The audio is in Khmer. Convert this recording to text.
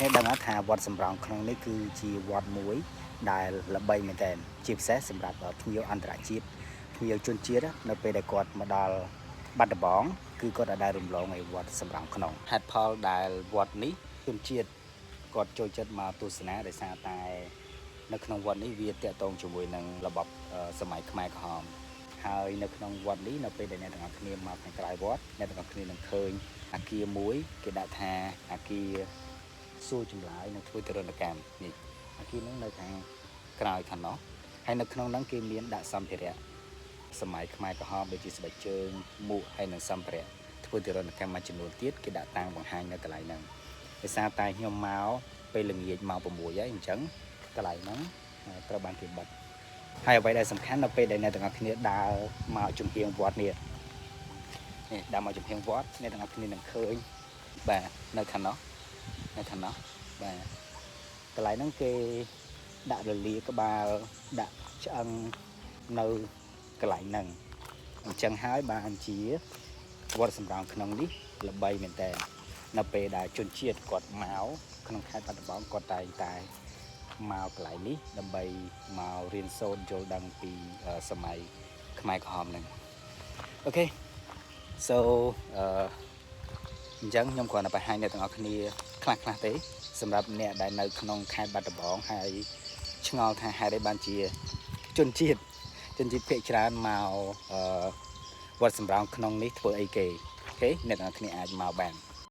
អ្នកដឹងថាវត្តសម្រងក្នុងនេះគឺជាវត្តមួយដែលល្បីមែនទែនជាពិសេសសម្រាប់ភ្ញៀវអន្តរជាតិភ្ញៀវជនជាតិនៅពេលដែលគាត់មកដល់បាត់ដំបងគឺគាត់អាចរំលងឯវត្តសម្រងក្នុងហេតុផលដែលវត្តនេះជនជាតិគាត់ចូលចិត្តមកទស្សនាដោយសារតែនៅក្នុងវត្តនេះវាតាក់ទងជាមួយនឹងរបបសម័យខ្មែរក្រហមហើយនៅក្នុងវត្តនេះនៅពេលដែលអ្នកទាំងអស់គ្នាមកខាងក្រៅវត្តអ្នកទាំងអស់គ្នានឹងឃើញអគារមួយគេដាក់ថាអគារសួរចម្លើយនឹងធ្វើទរណកម្មនេះអគារហ្នឹងនៅខាងក្រៅខាងនោះហើយនៅក្នុងហ្នឹងគេមានដាក់សម្ភារៈសម័យខ្មែរក្រហមដូចជាស្បែកជើងមួកហើយនិងសម្ភារៈធ្វើទរណកម្មមួយចំនួនទៀតគេដាក់តាំងបង្ហាញនៅកន្លែងហ្នឹងដោយសារតែខ្ញុំមកពេលល្ងាចមក6ហើយអញ្ចឹងកន្លែងហ្នឹងត្រូវបានគេបិទហើយអ្វីដែលសំខាន់នៅពេលដែលអ្នកទាំងអស់គ្នាដើរមកជំហៀងវត្តនេះដើរមកជំហៀងវត្តអ្នកទាំងអស់គ្នានឹងឃើញបាទនៅខាងនោះបាទកន្លែងហ្នឹងគេដាក់រលាក្បាលដាក់ឆ្អឹងនៅកន្លែងហ្នឹងអញ្ចឹងហើយបានជាវត្តសម្រងក្នុងនេះល្បីមែនតើនៅពេលដែលជនជាតិគាត់មកក្នុងខេត្តបាត់ដំបងគាត់តែងតែមកកន្លែងនេះដើម្បីមករៀនសូត្រយល់ដឹងពីសម័យខ្មែរក្រហមហ្នឹងអូខេ so អញ្ចឹងខ្ញុំគ្រាន់តែបង្ហាញអ្នកទាំងអស់គ្នាខ្លះទេសម្រាប់អ្នកដែលនៅក្នុងខេត្តបាត់ដំបងហើយឆ្ងល់ថាហេតុអីបានជាជនជាតិភាគច្រើនមកវត្តសម្រងក្នុងនេះធ្វើអីគេអូខេអ្នកទាំងអស់គ្នាអាចមកបាន